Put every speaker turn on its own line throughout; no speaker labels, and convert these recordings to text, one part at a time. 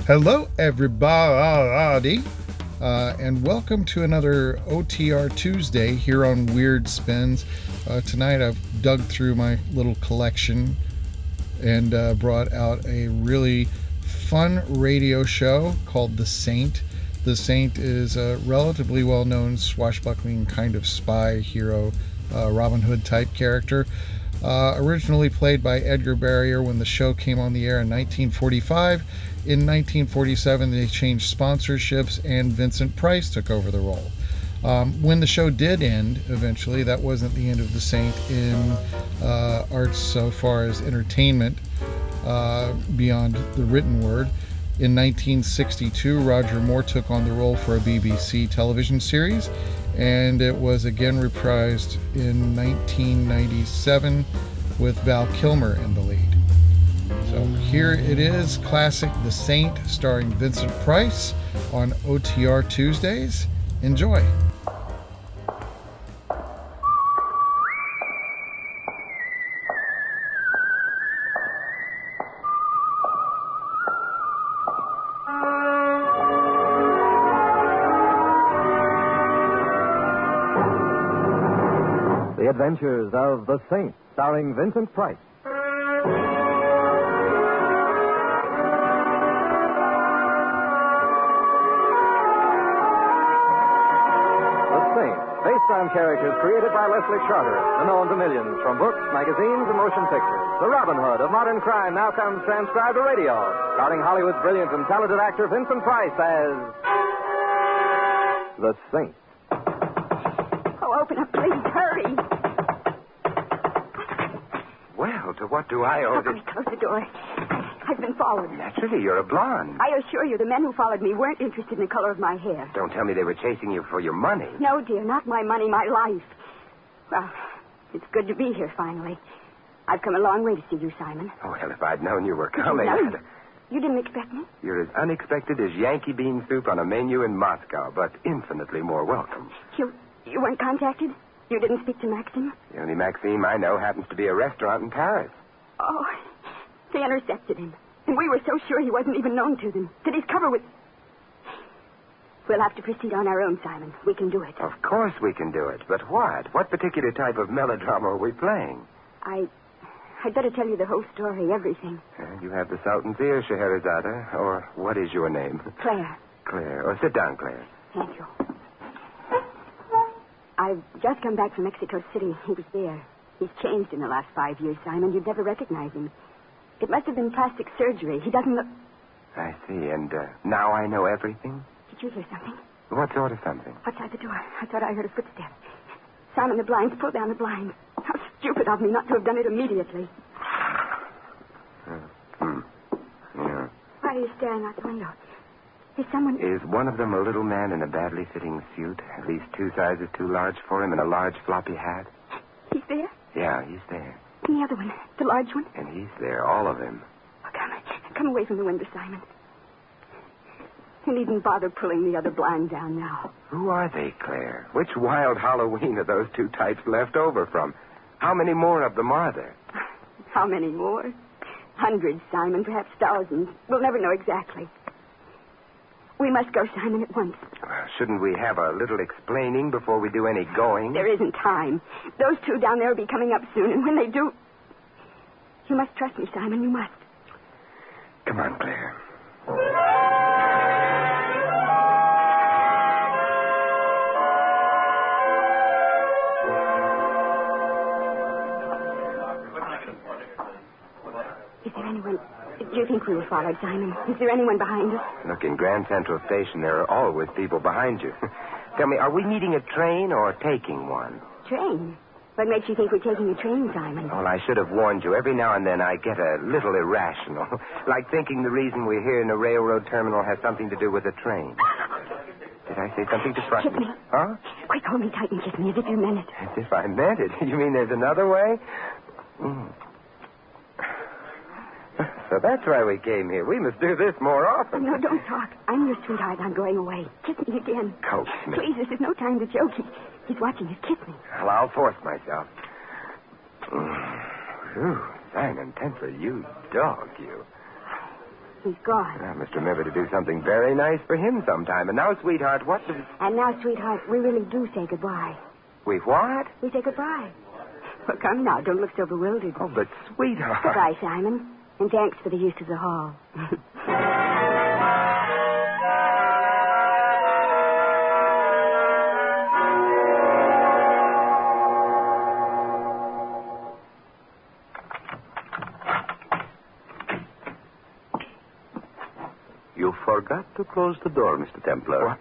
Hello, everybody, and welcome to another OTR Tuesday here on Weird Spins. Tonight I've dug through my little collection and brought out a really fun radio show called The Saint. The Saint is a relatively well-known swashbuckling kind of spy hero, Robin Hood type character. Originally played by Edgar Barrier when the show came on the air in 1945. In 1947, they changed sponsorships and Vincent Price took over the role. When the show did end, eventually, that wasn't the end of The Saint in arts so far as entertainment beyond the written word. In 1962, Roger Moore took on the role for a BBC television series, and it was again reprised in 1997 with Val Kilmer in the lead. So here it is, classic The Saint, starring Vincent Price on OTR Tuesdays. Enjoy.
The Adventures of The Saint, starring Vincent Price. Based on characters created by Leslie Charteris and known to millions from books, magazines, and motion pictures. The Robin Hood of modern crime now comes transcribed to radio, starring Hollywood's brilliant and talented actor Vincent Price as The Saint.
Oh, open up, please. Hurry.
Well, to what do I owe this?
Close the door. I've been followed.
Naturally, you're a blonde.
I assure you, the men who followed me weren't interested in the color of my hair.
Don't tell me they were chasing you for your money.
No, dear, not my money, my life. Well, it's good to be here, finally. I've come a long way to see you, Simon.
Oh, well, if I'd known you were coming...
You didn't expect me?
You're as unexpected as Yankee bean soup on a menu in Moscow, but infinitely more welcome.
You weren't contacted? You didn't speak to Maxime?
The only Maxime I know happens to be a restaurant in Paris.
Oh, they intercepted him. And we were so sure he wasn't even known to them. That his cover was... We'll have to proceed on our own, Simon. We can do it.
Of course we can do it. But what? What particular type of melodrama are we playing?
I'd better tell you the whole story, everything.
You have the Sultan's ear, Scheherazade. Or what is your name?
Claire.
Claire. Oh, sit down, Claire.
Thank you. I've just come back from Mexico City. He was there. He's changed in the last 5 years, Simon. You'd never recognize him. It must have been plastic surgery. He doesn't look...
I see. And now I know everything?
Did you hear something?
What sort of something?
Outside the door. I thought I heard a footstep. Simon, the blinds. Pull down the blinds. How stupid of me not to have done it immediately.
Yeah.
Why are you staring out the window? Is someone...
Is one of them a little man in a badly fitting suit? At least 2 sizes too large for him and a large floppy hat?
He's there?
Yeah, he's there.
And the other one, the large one?
And he's there, all of him.
Oh, come away from the window, Simon. You needn't bother pulling the other blind down now.
Who are they, Claire? Which wild Halloween are those 2 types left over from? How many more of them are there?
How many more? Hundreds, Simon, perhaps thousands. We'll never know exactly. We must go, Simon, at once.
Shouldn't we have a little explaining before we do any going?
There isn't time. Those 2 down there will be coming up soon, and when they do... You must trust me, Simon, you must.
Come on, Claire.
Is there anyone... Do you think we were followed, Simon? Is there anyone behind us?
Look, in Grand Central Station, there are always people behind you. Tell me, are we meeting a train or taking one?
Train? What makes you think we're taking a train, Simon?
Well, I should have warned you. Every now and then I get a little irrational. Like thinking the reason we're here in a railroad terminal has something to do with a train. Did I say something to frighten
Kiss me.
Huh?
Quick, hold me tight and kiss me as if you meant it.
As if I meant it. You mean there's another way? So that's why we came here. We must do this more often.
No, don't talk. I'm your sweetheart. I'm going away. Kiss me again.
Coax me.
Please, this is no time to joke. He's watching us. Kiss me.
Well, I'll force myself. Whew, Simon Tenford, you dog, you.
he's gone.
I must remember to do something very nice for him sometime. And now, sweetheart, what does...
And now, sweetheart, we really do say goodbye.
We what?
We say goodbye. Well, come now, don't look so bewildered.
Oh, but sweetheart...
Goodbye, Simon. And thanks for the use of the hall.
You forgot to close the door, Mr. Templar.
What?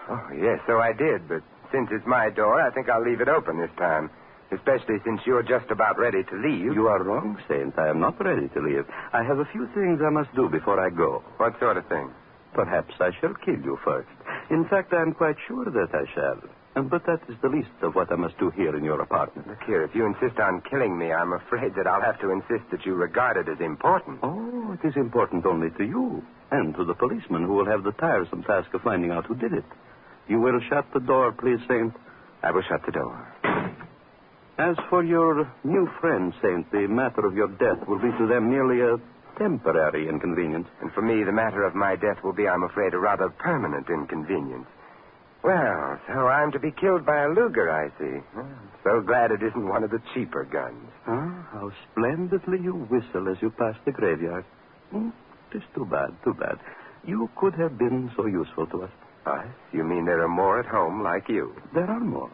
Oh, yes, so I did. But since it's my door, I think I'll leave it open this time. Especially since you're just about ready to leave.
You are wrong, Saint. I am not ready to leave. I have a few things I must do before I go.
What sort of thing?
Perhaps I shall kill you first. In fact, I am quite sure that I shall. But that is the least of what I must do here in your apartment.
Look here, if you insist on killing me, I'm afraid that I'll have to insist that you regard it as important.
Oh, it is important only to you and to the policeman who will have the tiresome task of finding out who did it. You will shut the door, please, Saint.
I will shut the door.
As for your new friend, Saint, the matter of your death will be to them merely a temporary inconvenience.
And for me, the matter of my death will be, I'm afraid, a rather permanent inconvenience. Well, so I'm to be killed by a Luger, I see. Well, I'm so glad it isn't one of the cheaper guns.
Ah, how splendidly you whistle as you pass the graveyard. It is too bad, too bad. You could have been so useful to us.
Us? You mean there are more at home like you?
There are more.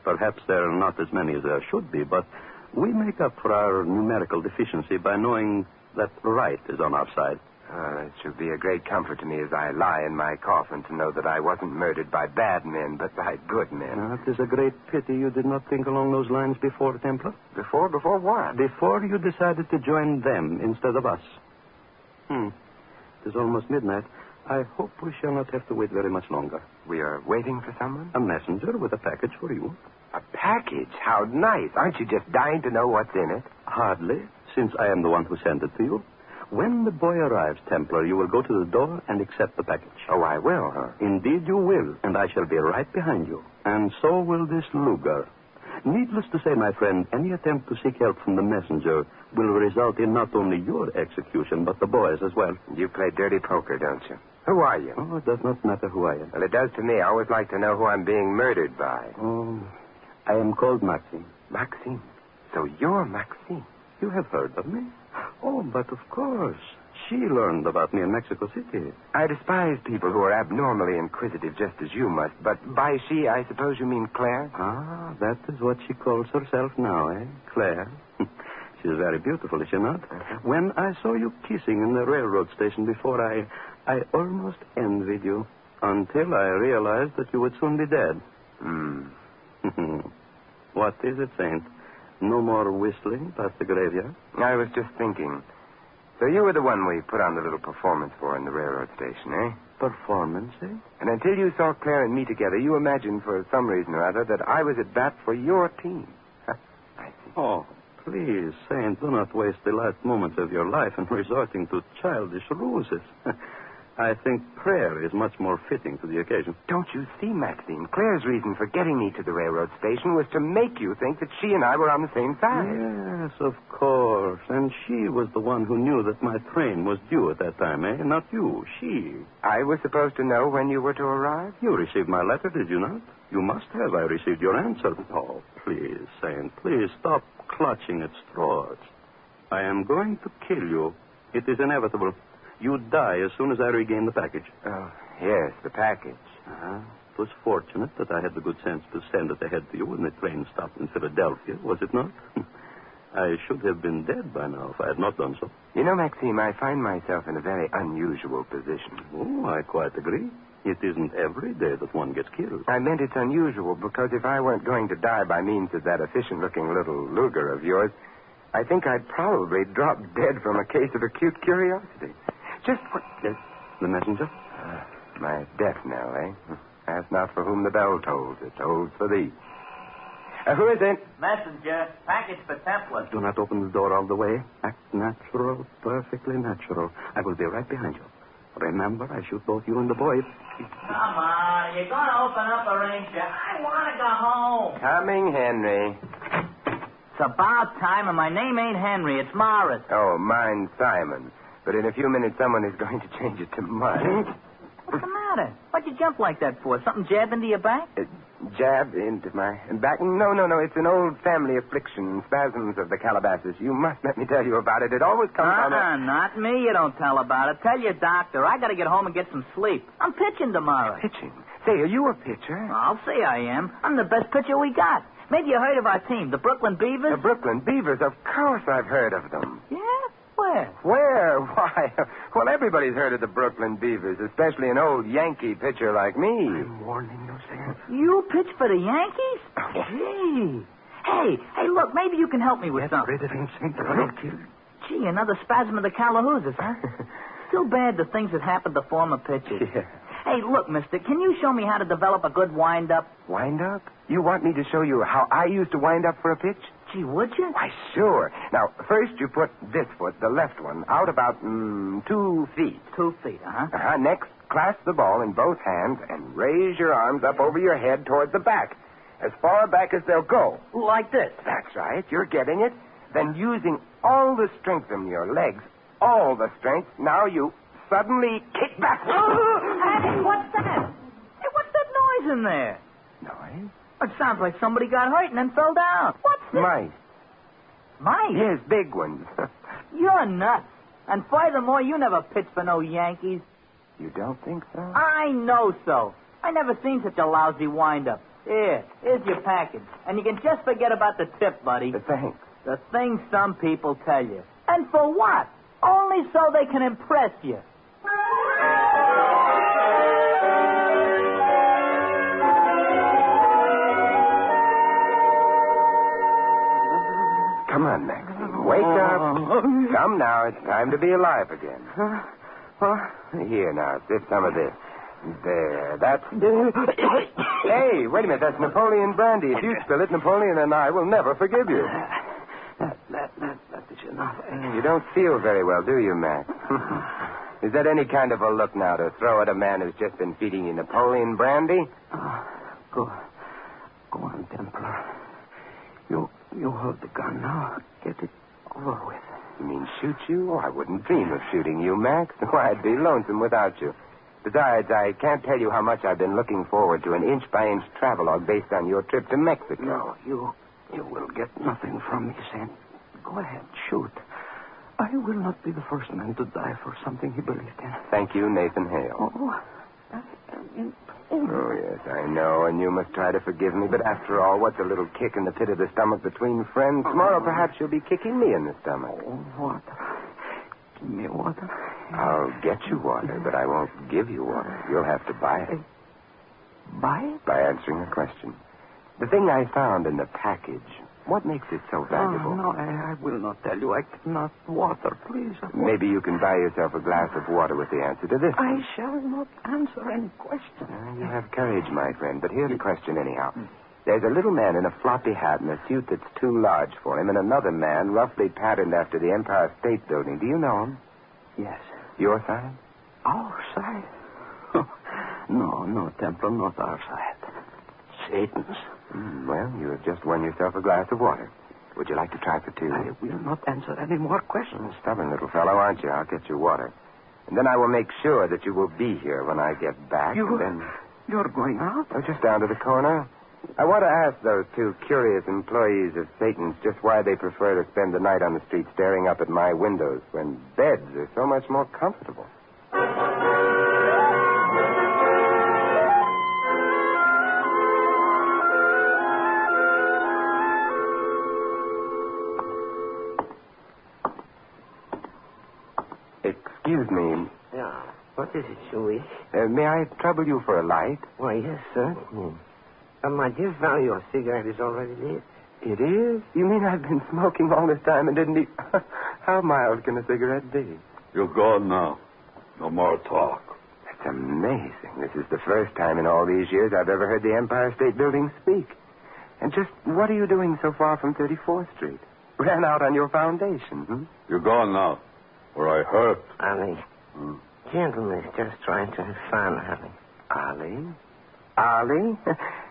Perhaps there are not as many as there should be, but we make up for our numerical deficiency by knowing that right is on our side.
It should be a great comfort to me as I lie in my coffin to know that I wasn't murdered by bad men, but by good men.
It is a great pity you did not think along those lines before, Templar.
Before? Before what?
Before you decided to join them instead of us. It is almost midnight. I hope we shall not have to wait very much longer.
We are waiting for someone?
A messenger with a package for you.
A package? How nice. Aren't you just dying to know what's in it?
Hardly, since I am the one who sent it to you. When the boy arrives, Templar, you will go to the door and accept the package.
Oh, I will, huh?
Indeed you will, and I shall be right behind you. And so will this Luger. Needless to say, my friend, any attempt to seek help from the messenger will result in not only your execution, but the boy's as well.
You play dirty poker, don't you? Who are you?
Oh, it does not matter who I am.
Well, it does to me. I always like to know who I'm being murdered by.
Oh, I am called Maxime.
Maxime? So you're Maxime?
You have heard of me? Oh, but of course. She learned about me in Mexico City.
I despise people who are abnormally inquisitive, just as you must. But by she, I suppose you mean Claire?
Ah, that is what she calls herself now, eh? Claire. She is very beautiful, is she not? When I saw you kissing in the railroad station before, I almost envied you until I realized that you would soon be dead. What is it, Saint? No more whistling past the graveyard?
I was just thinking. So you were the one we put on the little performance for in the railroad station, eh?
Performance, eh?
And until you saw Claire and me together, you imagined for some reason or other that I was at bat for your team. I see.
Oh, please, Saint, do not waste the last moments of your life in resorting to childish ruses. I think prayer is much more fitting to the occasion.
Don't you see, Maxine? Claire's reason for getting me to the railroad station was to make you think that she and I were on the same side.
Yes, of course. And she was the one who knew that my train was due at that time, eh? Not you, she.
I was supposed to know when you were to arrive?
You received my letter, did you not? You must have. I received your answer. Oh, please, Saint, please stop clutching at straws. I am going to kill you. It is inevitable. You die as soon as I regain the package.
Oh, yes, the package.
It was fortunate that I had the good sense to send it ahead to you when the train stopped in Philadelphia, was it not? I should have been dead by now if I had not done so.
You know, Maxime, I find myself in a very unusual position.
Oh, I quite agree. It isn't every day that one gets killed.
I meant it's unusual because if I weren't going to die by means of that efficient-looking little Luger of yours, I think I'd probably drop dead from a case of acute curiosity. Just what...
The messenger?
My death knell, eh? Ask not for whom the bell tolls. It tolls for thee. Who is it?
Messenger. Package for Templar.
Do not open the door all the way. Act natural, perfectly natural. I will be right behind you. Remember, I shoot both you and the boy.
Come on. You're going to open up a ranger. I want to go home.
Coming, Henry.
It's about time, and my name ain't Henry. It's Morris.
Oh, mine's Simon. But in a few minutes, someone is going to change it to mud.
What's the matter? Why'd you jump like that for? Something jabbed into your back?
Jab into my back? No. It's an old family affliction, spasms of the Calabasas. You must let me tell you about it. It always comes on
Not me. You don't tell about it. Tell your doctor. I got to get home and get some sleep. I'm pitching tomorrow.
Pitching? Say, are you a pitcher?
I'll say I am. I'm the best pitcher we got. Maybe you heard of our team, the Brooklyn Beavers?
The Brooklyn Beavers? Of course I've heard of them.
Yeah? Where?
Where? Why? Well, everybody's heard of the Brooklyn Beavers, especially an old Yankee pitcher like me.
I'm warning you, Sam.
You pitch for the Yankees? Gee. Hey, look, maybe you can help me with something.
Rid of Vincent, or I'll kill you.
Gee, another spasm of the Calahoosas, huh? Still bad the things that happened to former pitchers.
Yeah.
Hey, look, mister, can you show me how to develop a good wind-up?
Wind-up? You want me to show you how I used to wind up for a pitch?
Gee, would you?
Why, sure. Now, first you put this foot, the left one, out about 2 feet.
2 feet, uh-huh.
Next, clasp the ball in both hands and raise your arms up over your head toward the back. As far back as they'll go.
Like this?
That's right. You're getting it. Then using all the strength in your legs, all the strength, now you suddenly kick back.
Hey, what's that? Hey, what's that noise in there?
Noise?
It sounds like somebody got hurt and then fell down. What's this?
Mice.
Mice?
Yes, big ones.
You're nuts. And furthermore, you never pitched for no Yankees.
You don't think so?
I know so. I never seen such a lousy wind-up. Here's your package. And you can just forget about the tip, buddy.
Thanks.
The things some people tell you. And for what? Only so they can impress you.
Come on, Maxie. Wake up. Come now. It's time to be alive again. Here now. Sip some of this. There. That's... Hey, wait a minute. That's Napoleon brandy. If you spill it, Napoleon and I will never forgive you.
That is enough.
You don't feel very well, do you, Max? Is that any kind of a look now to throw at a man who's just been feeding you Napoleon brandy?
Go on, Templar. You hold the gun now. Get it over with.
You mean shoot you? Oh, I wouldn't dream of shooting you, Max. Why, I'd be lonesome without you. Besides, I can't tell you how much I've been looking forward to an inch-by-inch travelogue based on your trip to Mexico.
No, you will get nothing from me, Sam. Go ahead, shoot. I will not be the first man to die for something he believed in.
Thank you, Nathan Hale. Oh, yes, I know, and you must try to forgive me. But after all, what's a little kick in the pit of the stomach between friends? Tomorrow, perhaps you'll be kicking me in the stomach.
Water. Give me water.
I'll get you water, but I won't give you water. You'll have to buy it.
Buy it?
By answering a question. The thing I found in the package, what makes it so valuable?
No, I will not tell you. I cannot. Water, please.
Maybe you can buy yourself a glass of water with the answer to this
I
one.
shall not answer any question.
You have courage, my friend, but here's the question anyhow. There's a little man in a floppy hat and a suit that's too large for him, and another man roughly patterned after the Empire State Building. Do you know him?
Yes.
Your side?
Our side? No, Templar, not our side. Satan's.
Well, you have just won yourself a glass of water. Would you like to try for two?
I will not answer any more questions.
Stubborn little fellow, aren't you? I'll get you water. And then I will make sure that you will be here when I get back. And then...
You're going out?
Oh, just down to the corner. I want to ask those two curious employees of Satan's just why they prefer to spend the night on the street staring up at my windows when beds are so much more comfortable. Excuse me.
Yeah. What is it, Shuey?
May I trouble you for a light?
Why, yes, sir. My dear fellow, your cigarette is already lit.
It is? You mean I've been smoking all this time and didn't eat... How mild can a cigarette be?
You're gone now. No more talk.
That's amazing. This is the first time in all these years I've ever heard the Empire State Building speak. And just what are you doing so far from 34th Street? Ran out on your foundation,
You're gone now. Or I hurt.
Ali. Gentleman is just trying to have fun, Ali.
Ali? Ali?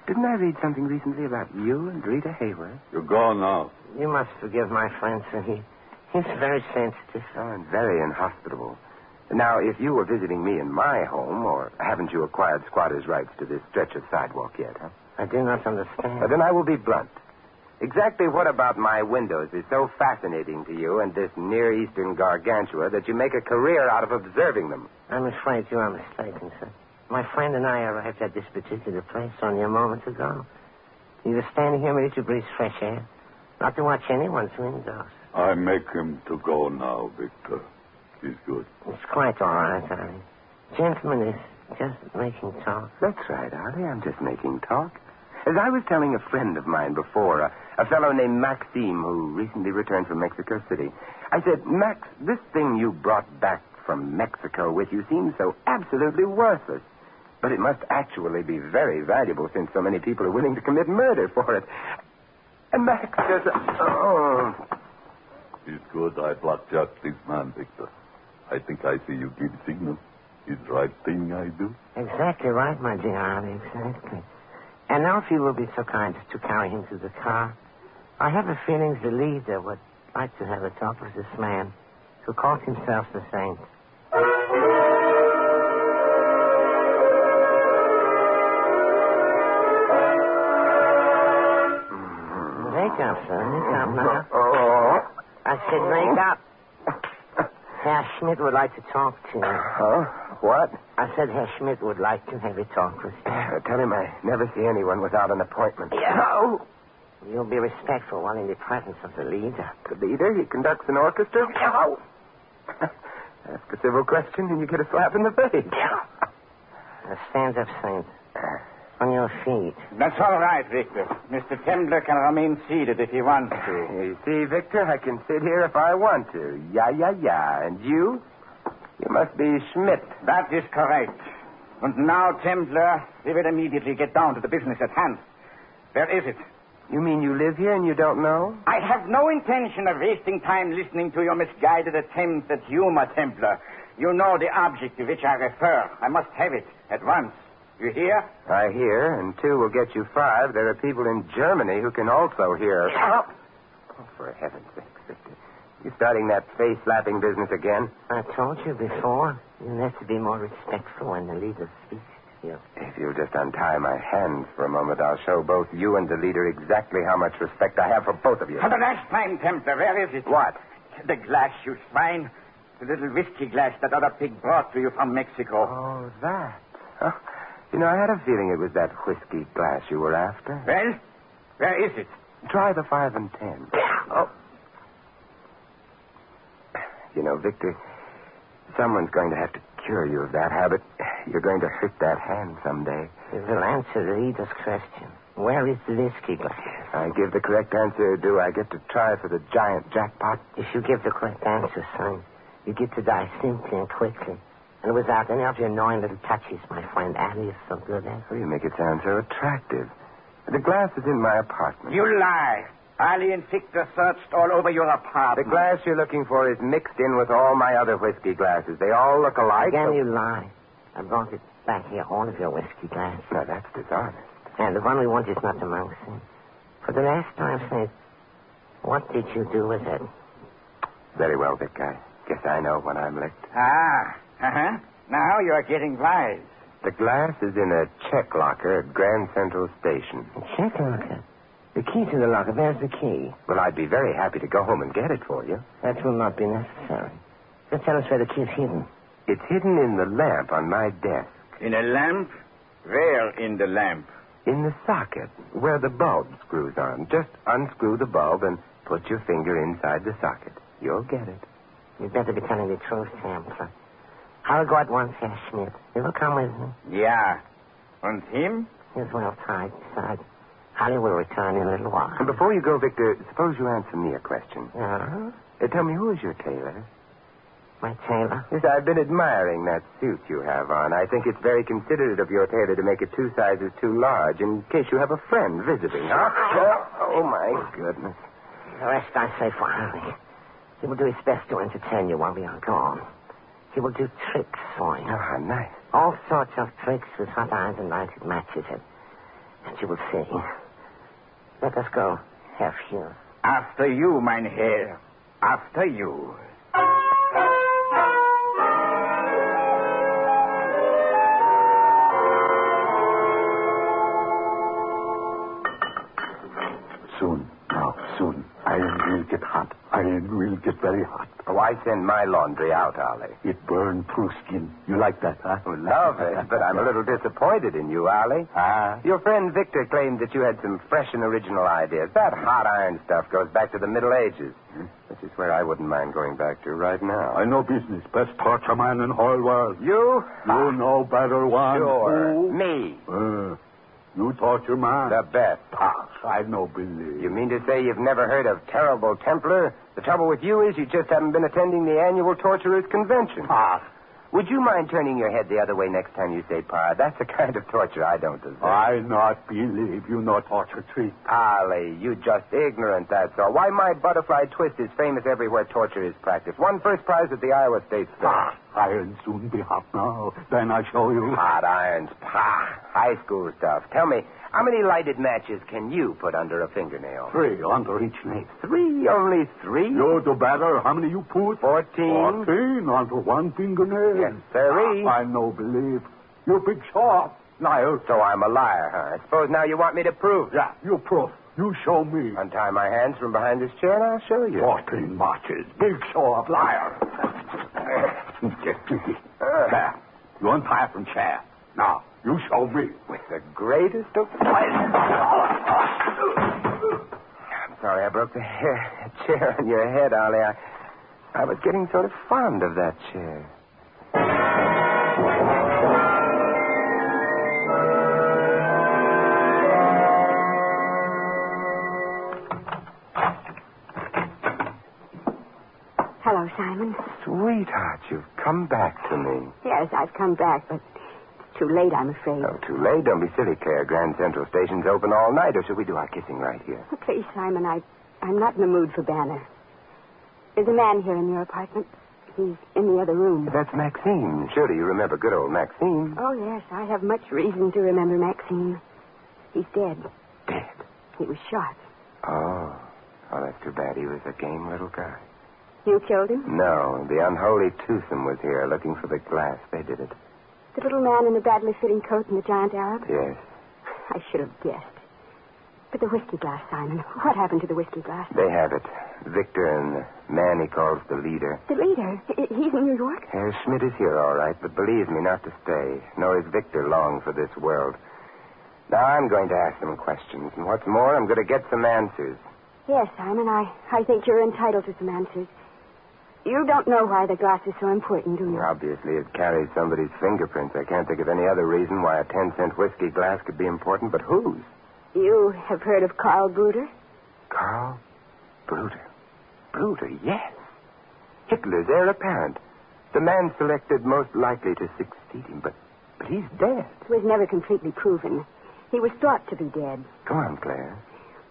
Didn't I read something recently about you and Rita Hayworth?
You're gone now.
You must forgive my friend, sir. He's very sensitive.
Oh, and very inhospitable. Now, if you were visiting me in my home, or haven't you acquired squatter's rights to this stretch of sidewalk yet, huh?
I do not understand.
Then I will be blunt. Exactly what about my windows is so fascinating to you and this Near Eastern gargantua that you make a career out of observing them?
I'm afraid you are mistaken, sir. My friend and I arrived at this particular place only a moment ago. He was standing here ready to breathe fresh air, not to watch anyone's windows.
I make him to go now, Victor. He's good.
It's quite all right, Harry. Gentleman is just making talk.
That's right, Artie. I'm just making talk. As I was telling a friend of mine before, a fellow named Maxime, who recently returned from Mexico City, I said, Max, this thing you brought back from Mexico with you seems so absolutely worthless. But it must actually be very valuable since so many people are willing to commit murder for it. And Max just... Oh.
He's good. I blackjack this man, Victor. I think I see you give signal. Is the right thing I do?
Exactly right, my dear Harry, exactly. And now if you will be so kind as to carry him to the car. I have a feeling the leader would like to have a talk with this man who calls himself the Saint. Wake up, sir. Wake up now.
Oh.
I said wake up. Herr Schmidt would like to talk to you.
Huh? What?
I said Herr Schmidt would like to have a talk with you.
Tell him I never see anyone without an appointment.
Yeah. You'll be respectful while in the presence of the leader.
The leader? He conducts an orchestra? No. Ask a civil question and you get a slap in the face.
Stand up, Saint. On your feet.
That's all right, Victor. Mr. Tembler can remain seated if he wants to.
You see, Victor, I can sit here if I want to. Yeah. And you? You must be Schmidt.
That is correct. And now, Tembler, we will immediately get down to the business at hand. Where is it?
You mean you live here and you don't know?
I have no intention of wasting time listening to your misguided attempts at humor, Templar. You know the object to which I refer. I must have it at once. You hear?
I hear, and 2 will get you 5. There are people in Germany who can also hear.
Shut up!
Oh, for heaven's sake, Victor. You starting that face-slapping business again?
I told you before. You have to be more respectful when the leader speaks to you.
If you'll just untie my hands for a moment, I'll show both you and the leader exactly how much respect I have for both of you.
For the last time, Templar, where is it?
What?
The glass, you swine. The little whiskey glass that other pig brought to you from Mexico.
Oh, that. Oh, you know, I had a feeling it was that whiskey glass you were after.
Well, where is it?
Try the 5 and 10. Oh. You know, Victor, someone's going to have to cure you of that habit. You're going to hurt that hand someday.
You will answer the leader's question. Where is the whiskey glass?
I give the correct answer. Do I get to try for the giant jackpot?
If you give the correct answer, son, you get to die simply and quickly. And without any of your annoying little touches, my friend Ali is so good at.
Oh, you make it sound so attractive. The glass is in my apartment.
You lie. Ali and Victor searched all over your
The
apartment.
glass you're looking for is mixed in with all my other whiskey glasses. They all look alike.
Again, you lie. I brought it back here, all of your whiskey glasses.
No, that's dishonest.
And the one we want is not amongst them. For the last time, say, what did you do with it?
Very well, Vic. I guess I know when I'm licked.
Uh-huh. Now you're getting wise.
The glass is in a check locker at Grand Central Station.
A check locker? The key to the locker. There's the key.
Well, I'd be very happy to go home and get it for you.
That will not be necessary. Just tell us where the key is hidden.
It's hidden in the lamp on my desk.
In a lamp? Where in the lamp?
In the socket, where the bulb screws on. Just unscrew the bulb and put your finger inside the socket. You'll get it.
You'd better be telling the truth, Templar. I'll go at once, Herr Schmidt. You will come with me.
Yeah. And him?
He's well tied. Besides, Holly will return in a little while.
And before you go, Victor, suppose you answer me a question.
Uh-huh.
Tell me, who is your tailor?
My tailor?
Yes, I've been admiring that suit you have on. I think it's very considerate of your tailor to make it 2 sizes too large in case you have a friend visiting. Oh, my goodness.
The rest I say for Harry. He will do his best to entertain you while we are gone. He will do tricks for you.
Oh, nice.
All sorts of tricks with hot irons and lighted matches. And you will see. Let us go, Herr Fuhrer.
After you, mein Herr.
After you.
Soon. Now, soon. Iron will get hot. Iron will get very hot.
Oh, I send my laundry out, Ollie.
It burned through skin. You like that, huh?
Oh, love it, but I'm a little disappointed in you, Ollie.
Ah.
Your friend Victor claimed that you had some fresh and original ideas. That hot iron stuff goes back to the Middle Ages, which is where I wouldn't mind going back to right now.
I know business. Best torture man in whole world.
You?
You know better one.
Sure.
Who?
Me.
You torture man.
The best.
I no believe.
You mean to say you've never heard of Terrible Templar? The trouble with you is you just haven't been attending the annual Torturers Convention. Would you mind turning your head the other way next time you say Pa? That's the kind of torture I don't deserve.
I not believe you no torture treat.
Ollie, you just ignorant, that's all. Why, my butterfly twist is famous everywhere torture is practiced. Won first prize at the Iowa State Fair.
Iron soon be hot now. Then I show you.
Hot irons, high school stuff. Tell me, how many lighted matches can you put under a fingernail?
3 under each nail.
3? Only 3?
You do better. How many you put?
14.
14 under one fingernail.
Yes, sirree.
I no believe. You big shot. Liar.
So I'm a liar, huh? I suppose now you want me to prove.
Yeah, you proof. You show me.
Untie my hands from behind this chair and I'll show you.
14 matches. Big show of liar. There. You untie from chair. Now, you show me.
With the greatest of pleasure. I'm sorry I broke the chair on your head, Ollie. I was getting sort of fond of that chair.
Hello, Simon.
Sweetheart, you've come back to me.
Yes, I've come back, but it's too late, I'm afraid.
Oh, too late? Don't be silly, Claire. Grand Central Station's open all night, or should we do our kissing right here?
Oh, please, Simon, I'm not in the mood for Banner. There's a man here in your apartment. He's in the other room.
That's Maxine. Surely you remember good old Maxine.
Oh, yes, I have much reason to remember Maxine. He's dead.
Dead?
He was shot.
Oh, that's too bad. He was a game little guy.
You killed him?
No, the unholy twosome was here looking for the glass. They did it.
The little man in the badly fitting coat and the giant Arab?
Yes.
I should have guessed. But the whiskey glass, Simon. What happened to the whiskey glass?
They have it. Victor and the man he calls the leader.
The leader? He's in New York?
Herr Schmidt is here, all right, but believe me, not to stay. Nor is Victor long for this world. Now, I'm going to ask some questions, and what's more, I'm going to get some answers.
Yes, Simon, I think you're entitled to some answers. You don't know why the glass is so important, do you?
Obviously, it carries somebody's fingerprints. I can't think of any other reason why a 10-cent whiskey glass could be important, but whose?
You have heard of Karl Bruder?
Karl Bruder? Bruder, yes. Hitler's heir apparent. The man selected most likely to succeed him, but he's dead.
It was never completely proven. He was thought to be dead.
Go on, Claire.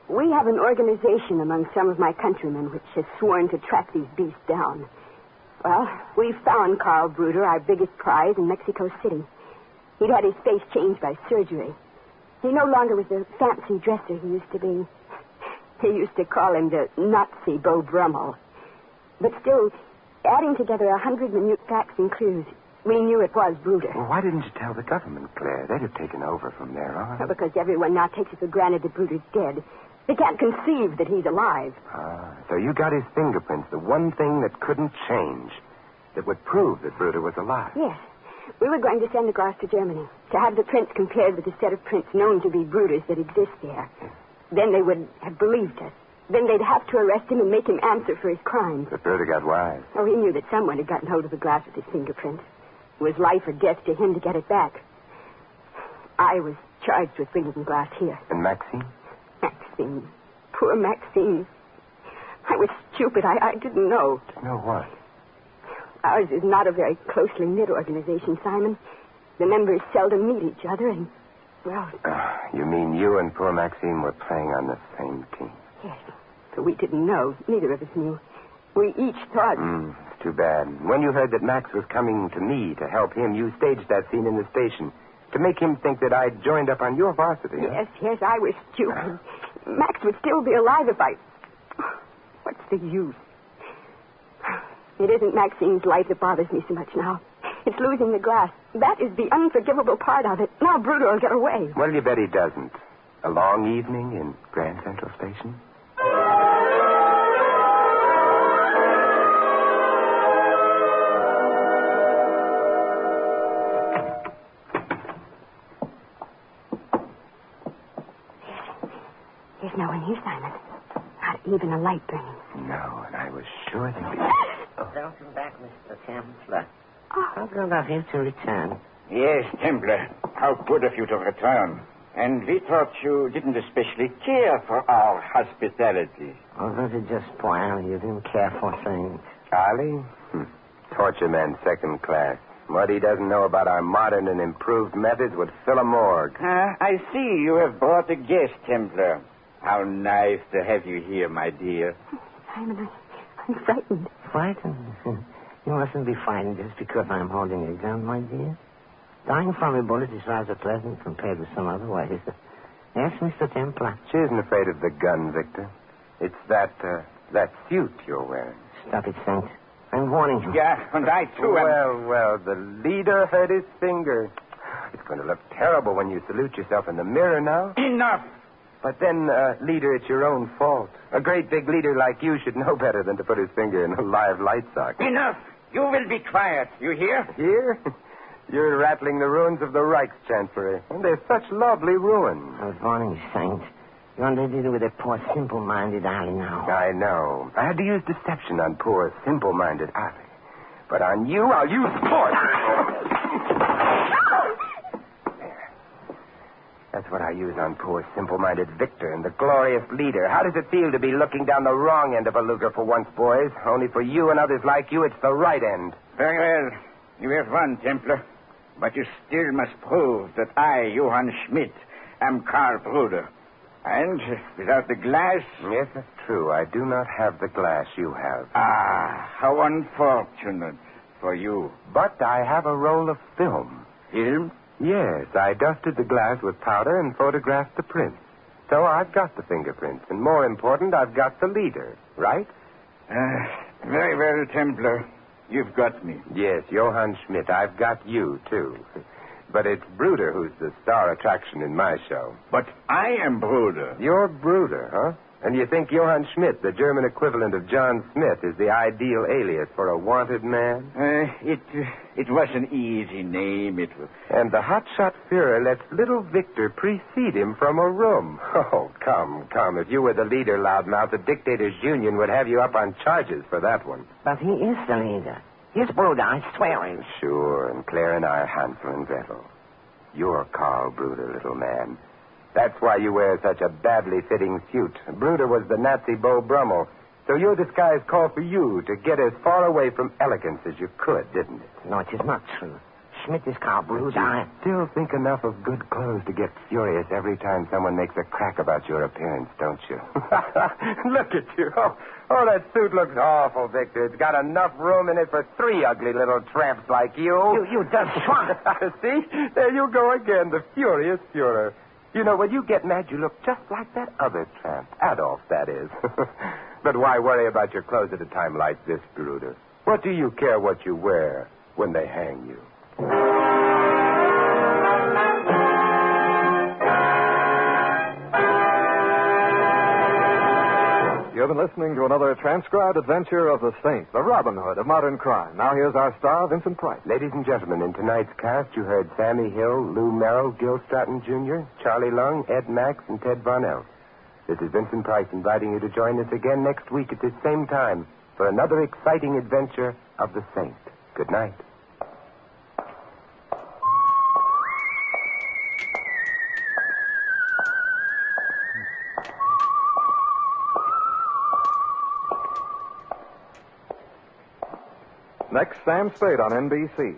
We have an organization among some of my countrymen which has sworn to track these beasts down. Well, we found Karl Bruder, our biggest prize, in Mexico City. He'd had his face changed by surgery. He no longer was the fancy dresser he used to be. They used to call him the Nazi Beau Brummel. But still, adding together 100 minute facts and clues, we knew it was Bruder.
Well, why didn't you tell the government, Claire? They'd have taken over from there on.
Well, because everyone now takes it for granted that Bruder's dead. They can't conceive that he's alive.
So you got his fingerprints, the one thing that couldn't change, that would prove that Bruder was alive.
Yes. We were going to send the glass to Germany to have the prints compared with the set of prints known to be Bruder's that exist there. Then they would have believed us. Then they'd have to arrest him and make him answer for his crimes.
But Bruder got wise.
Oh, he knew that someone had gotten hold of the glass with his fingerprints. It was life or death to him to get it back. I was charged with bringing the glass here.
And Maxine?
Maxine. Poor Maxine. I was stupid. I didn't know.
Know what?
Ours is not a very closely knit organization, Simon. The members seldom meet each other, and, well...
You mean you and poor Maxine were playing on the same team?
Yes. But we didn't know. Neither of us knew. We each thought...
It's too bad. When you heard that Max was coming to me to help him, you staged that scene in the station to make him think that I'd joined up on your varsity.
Yes, I was stupid. Max would still be alive if I... What's the use? It isn't Maxine's life that bothers me so much now. It's losing the glass. That is the unforgivable part of it. Now Bruder will get away.
Well, you bet he doesn't. A long evening in Grand Central Station?
There's no one here, Simon. Not even a light burning.
No, and I was sure they'd be...
Welcome back, Mr. Templar. How good of you to return.
Yes, Templar. How good of you to return. And we thought you didn't especially care for our hospitality.
Although to just spoil, you didn't care for things.
Charlie? Torture man second class. What he doesn't know about our modern and improved methods would fill a morgue.
I see you have brought a guest, Templar. How nice to have you here, my dear.
Simon, I'm frightened.
Frightened? You mustn't be frightened just because I'm holding a gun, my dear. Dying from a bullet is rather pleasant compared with some other ways. Yes, Mr. Templar.
She isn't afraid of the gun, Victor. It's that suit you're wearing.
Stop it, Saint. I'm warning you.
Yeah, and I, too, am...
Well, the leader hurt his finger. It's going to look terrible when you salute yourself in the mirror now.
Enough!
But then, leader, it's your own fault. A great big leader like you should know better than to put his finger in a live light socket.
Enough! You will be quiet. You hear?
Here? You're rattling the ruins of the Reichschancellery. And they're such lovely ruins.
I was warning you, Saint. You're under deal with a poor, simple-minded alley now.
I know. I had to use deception on poor, simple-minded alley. But on you, I'll use force. That's what I use on poor, simple-minded Victor and the glorious leader. How does it feel to be looking down the wrong end of a Luger for once, boys? Only for you and others like you, it's the right end.
Very well. You have won, Templar. But you still must prove that I, Johann Schmidt, am Karl Bruder. And without the glass...
Yes, that's true. I do not have the glass you have.
Ah, how unfortunate for you.
But I have a roll of film.
Film?
Yes, I dusted the glass with powder and photographed the prints. So I've got the fingerprints. And more important, I've got the leader, right?
Very well, Templar. You've got me.
Yes, Johann Schmidt. I've got you, too. But it's Bruder who's the star attraction in my show.
But I am Bruder.
You're Bruder, huh? And you think Johann Schmidt, the German equivalent of John Smith, is the ideal alias for a wanted man?
It was an easy name. It was...
And the hotshot Führer lets little Victor precede him from a room. Oh, come. If you were the leader, loudmouth, the Dictators' Union would have you up on charges for that one.
But he is the leader. He's Bruder, I swear it.
Sure, and Claire and I are Hansel and Gretel. You're Karl Bruder, little man. That's why you wear such a badly fitting suit. Bruder was the Nazi Beau Brummel. So your disguise called for you to get as far away from elegance as you could, didn't it?
No, it is not true. Schmidt is Karl Bruder.
You still think enough of good clothes to get furious every time someone makes a crack about your appearance, don't you? Look at you. Oh, that suit looks awful, Victor. It's got enough room in it for 3 ugly little tramps like you.
You done swine.
See? There you go again, the furious Führer. You know, when you get mad, you look just like that other tramp. Adolf, that is. But why worry about your clothes at a time like this, Bruder? What do you care what you wear when they hang you?
You've been listening to another transcribed adventure of the Saint, the Robin Hood of modern crime. Now here's our star, Vincent Price.
Ladies and gentlemen, in tonight's cast, you heard Sammy Hill, Lou Merrill, Gil Stratton Jr., Charlie Lung, Ed Max, and Ted Von Elf. This is Vincent Price inviting you to join us again next week at this same time for another exciting adventure of the Saint. Good night.
Next, Sam Spade on NBC.